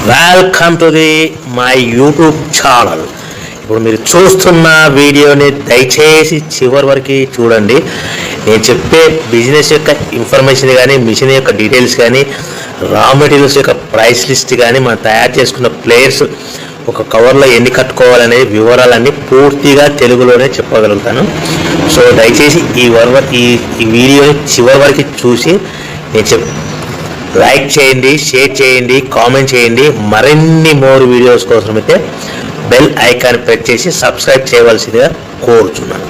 Welcome to my YouTube channel. ఇప్పుడు మీరు చూస్తున్న వీడియోని దయచేసి చివరి వరకు చూడండి. నేను చెప్పే బిజినెస్ యొక్క ఇన్ఫర్మేషన్ కానీ, మిషన్ యొక్క డీటెయిల్స్ కానీ, రా మెటీరియల్స్ యొక్క ప్రైస్ లిస్ట్ కానీ, మనం తయారు చేసుకున్న ప్లేయర్స్ ఒక కవర్లో ఎన్ని కట్టుకోవాలనే వివరాలన్నీ పూర్తిగా తెలుగులోనే చెప్పగలుగుతాను. సో దయచేసి ఈ వీడియోని చివరి వరకు చూసి నేను లైక్ చేయండి, షేర్ చేయండి, కామెంట్ చేయండి. మరిన్ని వీడియోస్ కోసం అయితే బెల్ ఐకాన్ ప్రెస్ చేసి సబ్స్క్రైబ్ చేయవలసిందిగా కోరుచున్నాను.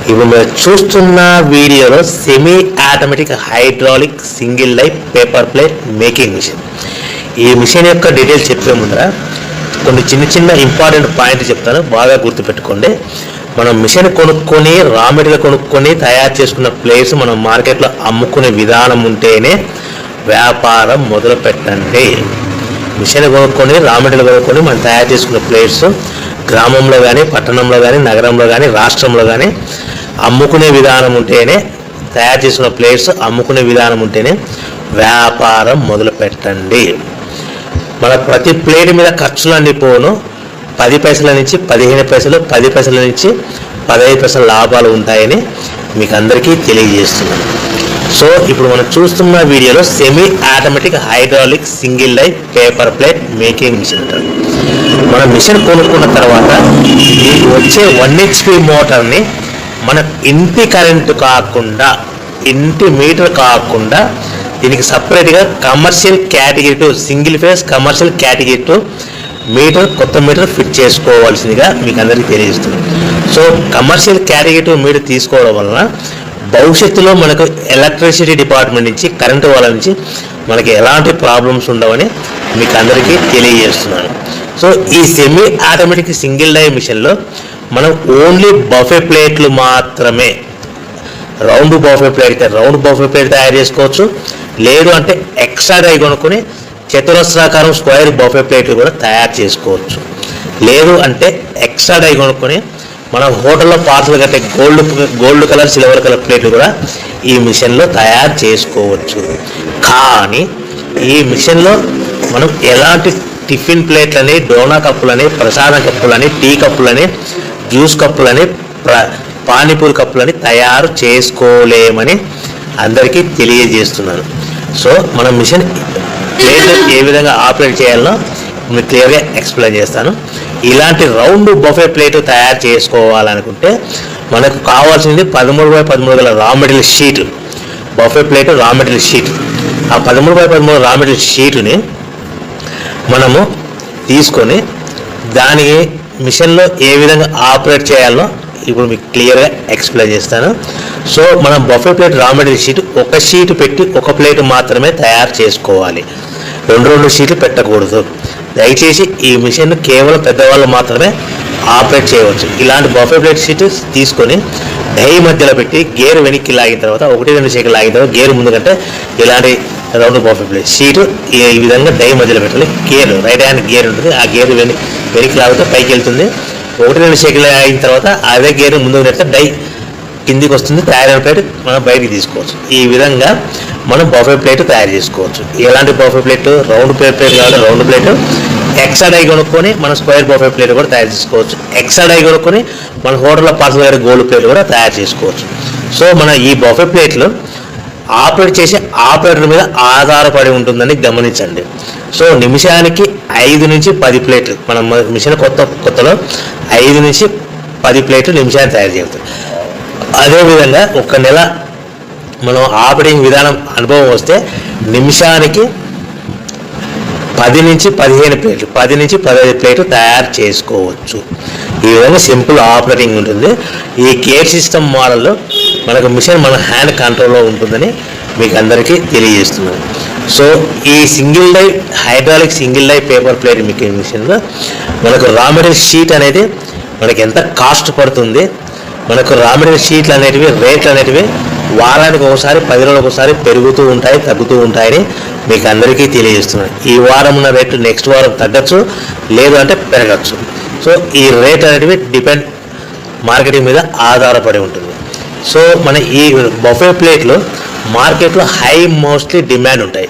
ఇప్పుడు మీరు చూస్తున్న వీడియోలో semi automatic hydraulic single life paper plate making machine. ఈ మిషన్ యొక్క డీటెయిల్స్ చెప్పే ముందర కొన్ని చిన్న ఇంపార్టెంట్ పాయింట్ చెప్తాను, బాగా గుర్తుపెట్టుకోండి. మనం మిషన్ కొనుక్కొని, రా మెటీరియల్ కొనుక్కొని తయారు చేసుకున్న ప్లేట్స్ మనం మార్కెట్లో అమ్ముకునే విధానం ఉంటేనే వ్యాపారం మొదలు పెట్టండి. మిషన్ కొనుక్కొని, రా మెటీరియల్ కొనుక్కొని మనం తయారు చేసుకున్న ప్లేట్స్ గ్రామంలో కానీ, పట్టణంలో కానీ, నగరంలో కానీ, రాష్ట్రంలో కానీ అమ్ముకునే విధానం ఉంటేనే, తయారు చేసుకున్న ప్లేట్స్ అమ్ముకునే విధానం ఉంటేనే వ్యాపారం మొదలు పెట్టండి. మన ప్రతి ప్లేట్ మీద ఖర్చులు అన్నీ పోను 10 పైసల నుంచి 15 పైసలు, 10 పైసల నుంచి 15 పైసల లాభాలు ఉంటాయని మీకు అందరికీ తెలియజేస్తున్నాను. సో ఇప్పుడు మనం చూస్తున్న వీడియోలో semi automatic hydraulic single life paper plate making machine అంటారు. మన మిషన్ కొనుక్కున్న తర్వాత మీకు వచ్చే 1 HP మోటార్ని మన ఇంటి కరెంటు కాకుండా, ఇంటి మీటర్ కాకుండా దీనికి సపరేట్గా commercial category 2 single phase commercial category 2 meter, కొత్త మీటర్ ఫిట్ చేసుకోవాల్సిందిగా మీకు అందరికీ తెలియజేస్తుంది. సో కమర్షియల్ కేటగిరీ 2 మీటర్ తీసుకోవడం వలన భవిష్యత్తులో మనకు ఎలక్ట్రిసిటీ డిపార్ట్మెంట్ నుంచి, కరెంటు వాళ్ళ నుంచి మనకి ఎలాంటి ప్రాబ్లమ్స్ ఉండవని మీకు అందరికీ తెలియజేస్తున్నాను. సో ఈ సెమీ ఆటోమేటిక్ సింగిల్ డై మిషన్లో మనం ఓన్లీ బఫే ప్లేట్లు మాత్రమే, రౌండ్ బఫే ప్లేట్ అయితే రౌండ్ బఫే ప్లేట్ తయారు చేసుకోవచ్చు. లేదు అంటే ఎక్స్ట్రా డై కొనుక్కొని చతురస్రాకారం స్క్వేర్ బఫే ప్లేట్లు కూడా తయారు చేసుకోవచ్చు. లేదు అంటే ఎక్స్ట్రా డై కొనుక్కొని మనం హోటల్లో పార్సల్ కట్టే గోల్డ్ కలర్, సిల్వర్ కలర్ ప్లేట్లు కూడా ఈ మిషన్లో తయారు చేసుకోవచ్చు. కానీ ఈ మిషన్లో మనం ఎలాంటి టిఫిన్ ప్లేట్లని, డోనా కప్పులని, ప్రసాదం కప్పులని, టీ కప్పులని, జ్యూస్ కప్పులని, పానీపూరి కప్పులని తయారు చేసుకోలేమని అందరికీ తెలియజేస్తున్నాను. సో మన మిషన్ ప్లేట్ ఏ విధంగా ఆపరేట్ చేయాలో మీకు క్లియర్గా ఎక్స్ప్లెయిన్ చేస్తాను. ఇలాంటి రౌండ్ బఫే ప్లేట్ తయారు చేసుకోవాలనుకుంటే మనకు కావాల్సింది 13x13 గల raw material sheet, buffet plate raw material sheet. ఆ 13x13 రా మెటీరియల్ షీటుని మనము తీసుకొని దానికి మిషన్లో ఏ విధంగా ఆపరేట్ చేయాలో ఇప్పుడు మీకు క్లియర్గా ఎక్స్ప్లెయిన్ చేస్తాను. సో మనం buffet plate raw material sheet ఒక షీట్ పెట్టి ఒక ప్లేట్ మాత్రమే తయారు చేసుకోవాలి, 2 షీట్లు పెట్టకూడదు. దయచేసి ఈ మిషన్ కేవలం పెద్దవాళ్ళు మాత్రమే ఆపరేట్ చేయవచ్చు. ఇలాంటి బఫే ప్లేట్ షీట్ తీసుకొని డై మధ్యలో పెట్టి గేర్ వెనక్కి లాగిన తర్వాత 1-2 సెకండ్లు లాగిన తర్వాత గేర్ ముందు కంటే ఇలాంటి రౌండ్ బఫే ప్లేట్ షీట్ ఈ విధంగా డై మధ్యలో పెట్టాలి. గేర్ రైట్ హ్యాండ్ గేర్ ఉంటుంది, ఆ గేర్ వెనక్కి లాగితే పైకి వెళ్తుంది. 1-2 సెకండ్లు అయిన తర్వాత అదే గేర్ ముందుకు నెడితే డై కిందికి వస్తుంది, తయారైన ప్లేట్ మనం బయటికి తీసుకోవచ్చు. ఈ విధంగా మనం బఫే ప్లేట్ తయారు చేసుకోవచ్చు. ఎలాంటి బఫే ప్లేట్, రౌండ్ ప్లేట్ కావాలి, రౌండ్ ప్లేట్. ఎక్స్ట్రా డై కొనుక్కొని మనం స్క్వేర్ బఫే ప్లేట్ కూడా తయారు చేసుకోవచ్చు. ఎక్స్ట్రా డై కొనుక్కొని మన హోటల్లో పార్సల్ గారి గోల్డ్ ప్లేట్ కూడా తయారు చేసుకోవచ్చు. సో మన ఈ బఫే ప్లేట్లు ఆపరేట్ చేసే ఆపరేటర్ మీద ఆధారపడి ఉంటుందని గమనించండి. సో నిమిషానికి 5 నుంచి 10 ప్లేట్లు, మనం మిషన్ కొత్తలో 5 నుంచి 10 ప్లేట్లు నిమిషానికి తయారు చేస్తాం. అదేవిధంగా 1 నెల మనం ఆపరేటింగ్ విధానం అనుభవం వస్తే నిమిషానికి 10 నుంచి 15 ప్లేట్లు, 10 నుంచి 15 ప్లేట్లు తయారు చేసుకోవచ్చు. ఈ విధంగా సింపుల్ ఆపరేటింగ్ ఉంటుంది. ఈ గేర్ సిస్టమ్ మోడల్లో మనకు మిషన్ మన హ్యాండ్ కంట్రోల్లో ఉంటుందని మీకు అందరికీ తెలియజేస్తున్నాను. సో ఈ single die hydraulic single die paper plate making మిషన్లో మనకు రా మెటీరియల్ షీట్ అనేది మనకి ఎంత కాస్ట్ పడుతుంది, మనకు రా మెటీరియల్ షీట్లు అనేటివి, రేట్లు అనేటివి వారానికి ఒకసారి, 10 రోజులకు ఒకసారి పెరుగుతూ ఉంటాయి, తగ్గుతూ ఉంటాయని మీకు అందరికీ తెలియజేస్తున్నాను. ఈ వారం ఉన్న రేటు నెక్స్ట్ వారం తగ్గచ్చు, లేదు అంటే పెరగచ్చు. సో ఈ రేట్ అనేటివి డిపెండ్ మార్కెటింగ్ మీద ఆధారపడి ఉంటుంది. సో మన ఈ బఫే ప్లేట్లు మార్కెట్లో మోస్ట్లీ డిమాండ్ ఉంటాయి.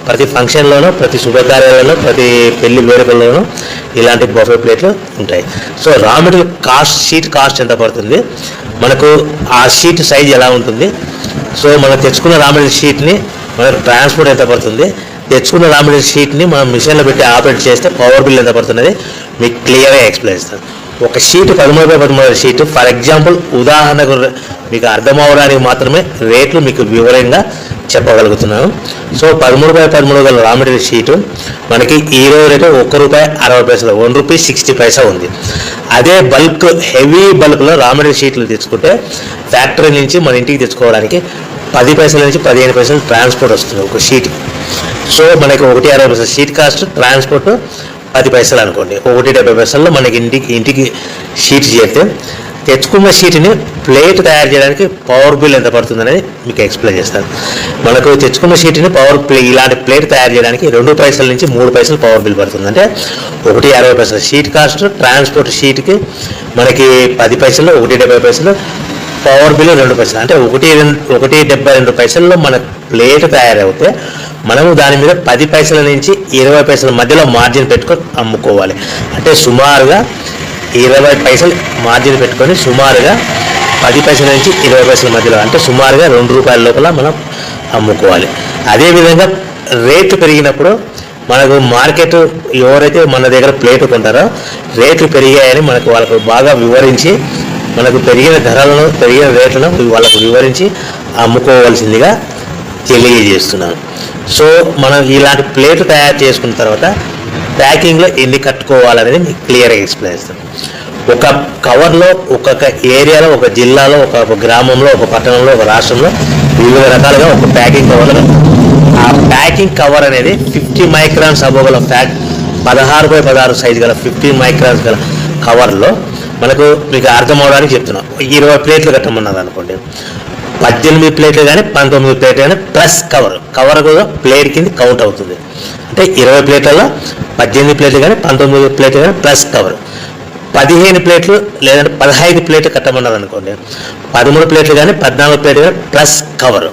ప్రతి ఫంక్షన్లోనూ, ప్రతి శుభకార్యాలలో, ప్రతి పెళ్లి వేడుకల్లోనూ ఇలాంటి బఫే ప్లేట్లు ఉంటాయి. So raw material cost, sheet cost ఎంత పడుతుంది, మనకు ఆ షీట్ సైజ్ ఎలా ఉంటుంది, సో మనం తెచ్చుకున్న రా మెటీరియల్ షీట్ని మనకు ట్రాన్స్పోర్ట్ ఎంత పడుతుంది, తెచ్చుకున్న రా మెటీరియల్ షీట్ని మనం మిషన్లో పెట్టి ఆపరేట్ చేస్తే పవర్ బిల్ ఎంత పడుతున్నది మీకు క్లియర్గా ఎక్స్ప్లెయిన్ చేస్తాను. ఒక sheet 13x13 sheet, for example ఉదాహరణకు మీకు అర్థం అవడానికి మాత్రమే రేట్లు మీకు వివరంగా చెప్పగలుగుతున్నాను. సో 13x13 గల రా మెటీరియల్ షీటు మనకి ఈ రోజు రేటు ₹1.60, ₹1.60 ఉంది. అదే బల్క్, హెవీ బల్క్లో రా మెటీరియల్ షీట్లు తెచ్చుకుంటే ఫ్యాక్టరీ నుంచి మన ఇంటికి తెచ్చుకోవడానికి 10 పైసల నుంచి 15 పైసలు ట్రాన్స్పోర్ట్ వస్తుంది ఒక షీట్. సో మనకి ₹1.60 షీట్ కాస్ట్, ట్రాన్స్పోర్ట్ 10 పైసలు అనుకోండి, ₹1.70 మనకి ఇంటికి షీట్ చేస్తే తెచ్చుకున్న షీట్ని ప్లేట్ తయారు చేయడానికి పవర్ బిల్ ఎంత పడుతుంది అనేది మీకు ఎక్స్ప్లెయిన్ చేస్తాను. మనకు తెచ్చుకున్న షీట్ని ఇలాంటి ప్లేట్ తయారు చేయడానికి 2 పైసల నుంచి 3 పైసలు పవర్ బిల్ పడుతుంది. అంటే ₹1.60 షీట్ కాస్ట్, ట్రాన్స్పోర్ట్ షీట్కి మనకి 10 పైసలు, ₹1.70 పవర్ బిల్ 2 పైసలు, అంటే ₹1.72 మన ప్లేట్ తయారవుతే మనము దాని మీద 10 పైసల నుంచి 20 పైసల మధ్యలో మార్జిన్ పెట్టుకొని అమ్ముకోవాలి. అంటే సుమారుగా 20 పైసలు మార్జిన్ పెట్టుకొని సుమారుగా 10 పైసల నుంచి 20 పైసల మధ్యలో, అంటే సుమారుగా ₹2 లోపల మనం అమ్ముకోవాలి. అదేవిధంగా రేట్లు పెరిగినప్పుడు మనకు మార్కెట్, ఎవరైతే మన దగ్గర ప్లేట్ కొంటారో రేట్లు పెరిగాయని మనకు వాళ్ళకు బాగా వివరించి, మనకు పెరిగిన ధరలను, పెరిగిన రేట్లను వాళ్ళకు వివరించి అమ్ముకోవాల్సిందిగా తెలియజేస్తున్నాను. సో మనం ఇలాంటి ప్లేట్లు తయారు చేసుకున్న తర్వాత ప్యాకింగ్లో ఎన్ని కట్టుకోవాలనేది మీకు క్లియర్గా ఎక్స్ప్లెయిన్ చేస్తాను. ఒక కవర్లో, ఒక్కొక్క ఏరియాలో, ఒక జిల్లాలో, ఒక గ్రామంలో, ఒక పట్టణంలో, ఒక రాష్ట్రంలో వివిధ రకాలుగా ఒక ప్యాకింగ్ కవర్లు. ఆ ప్యాకింగ్ కవర్ అనేది 50 మైక్రాన్స్ అబోగల 16x16 సైజు గల 50 మైక్రాన్స్ గల కవర్లో మనకు మీకు అర్థం అవడానికి చెప్తున్నాం. 20 ప్లేట్లు కట్టమన్నది అనుకోండి, 18 ప్లేట్లు కానీ 19 ప్లేట్లు కానీ ప్లస్ కవర్ కూడా ప్లేట్ కింద కౌంట్ అవుతుంది. అంటే 20 ప్లేట్లలో 18 ప్లేట్లు కానీ 19 ప్లేట్లు కానీ ప్లస్ కవర్. 15 ప్లేట్లు లేదంటే 15 ప్లేట్లు కట్టమన్నది అనుకోండి, 13 ప్లేట్లు కానీ 14 ప్లేట్లు కానీ ప్లస్ కవర్.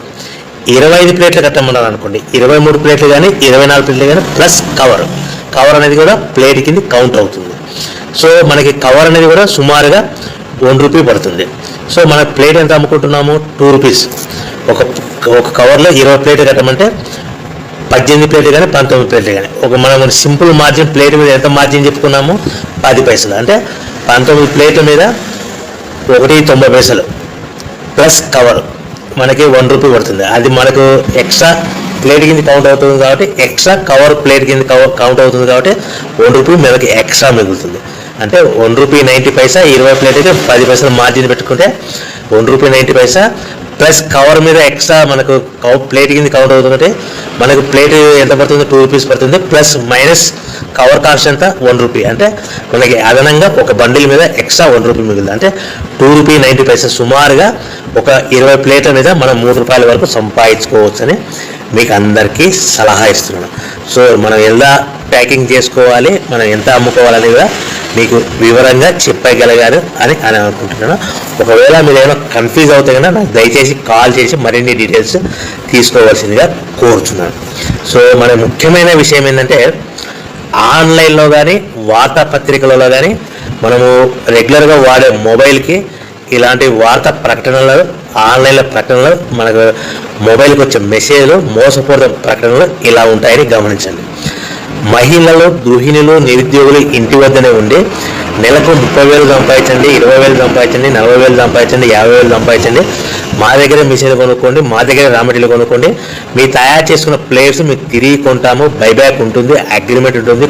25 ప్లేట్లు కట్టమన్నది అనుకోండి, 23 ప్లేట్లు కానీ 24 ప్లేట్లు కానీ ప్లస్ కవర్ అనేది కూడా ప్లేట్ కింద కౌంట్ అవుతుంది. సో మనకి కవర్ అనేది కూడా సుమారుగా ₹1 పడుతుంది. సో మన ప్లేట్ ఎంత అమ్ముకుంటున్నాము, ₹2. ఒక కవర్లో 20 ప్లేట్లు కట్టమంటే 18 ప్లేట్లు కానీ 19 ప్లేట్లు కానీ మనం సింపుల్ మార్జిన్ ప్లేట్ మీద ఎంత మార్జిన్ చెప్పుకున్నాము, 10 పైసలు. అంటే 19 ప్లేట్ల మీద ₹1.90 ప్లస్ కవర్ మనకి ₹1 పడుతుంది. అది మనకు ఎక్స్ట్రా ప్లేట్ కింద కౌంట్ అవుతుంది కాబట్టి, ఎక్స్ట్రా కవర్ ప్లేట్ కింద కౌంట్ అవుతుంది కాబట్టి ₹1 మనకి ఎక్స్ట్రా మిగులుతుంది. అంటే ₹1.90, 20 ప్లేట్కి 10 పైసలు మార్జిన్ పెట్టుకుంటే ₹1.90 ప్లస్ కవర్ మీద ఎక్స్ట్రా మనకు ప్లేట్ కింద కౌంట్ అవుతుందంటే మనకు ప్లేట్ ఎంత పడుతుంది, ₹2 పడుతుంది. ప్లస్ మైనస్ కవర్ కాస్ట్ ఎంత, ₹1. అంటే మనకి అదనంగా ఒక బండిల్ మీద ఎక్స్ట్రా ₹1 మిగులుతుంది. అంటే ₹2.90 సుమారుగా ఒక 20 ప్లేట్ల మీద మనం ₹3 వరకు సంపాదించుకోవచ్చు అని మీకు అందరికీ సలహా ఇస్తున్నాను. సో మనం ఎలా ప్యాకింగ్ చేసుకోవాలి, మనం ఎంత అమ్ముకోవాలని కూడా మీకు వివరంగా చెప్పగలిగారు అని అనుకుంటున్నాను. ఒకవేళ మీరు ఏమైనా కన్ఫ్యూజ్ అవుతే కనుక నాకు దయచేసి కాల్ చేసి మరిన్ని డీటెయిల్స్ తీసుకోవాల్సిందిగా కోరుతున్నాను. సో మన ముఖ్యమైన విషయం ఏంటంటే, ఆన్లైన్లో కానీ వార్తాపత్రికలలో కానీ మనము రెగ్యులర్గా వాడే మొబైల్కి ఇలాంటి వార్తా ప్రకటనలు, ఆన్లైన్లో ప్రకటనలు, మనకు మొబైల్కి వచ్చే మెసేజ్లు, మోసపూరిత ప్రకటనలు ఇలా ఉంటాయని గమనించండి. మహిళలు, గృహిణులు, నిరుద్యోగులు ఇంటి వద్దనే ఉండి నెలకు 30,000 సంపాదించండి, 20,000 సంపాదించండి, 40,000 సంపాదించండి, 50,000 సంపాదించండి, మా దగ్గర మిషన్ కొనుక్కోండి, మా దగ్గర రా మెటీరియల్ కొనుక్కోండి, మీ తయారు చేసుకున్న ప్లేట్స్ మీకు తిరిగి కొంటాము, బైబ్యాక్ ఉంటుంది, అగ్రిమెంట్ ఉంటుంది.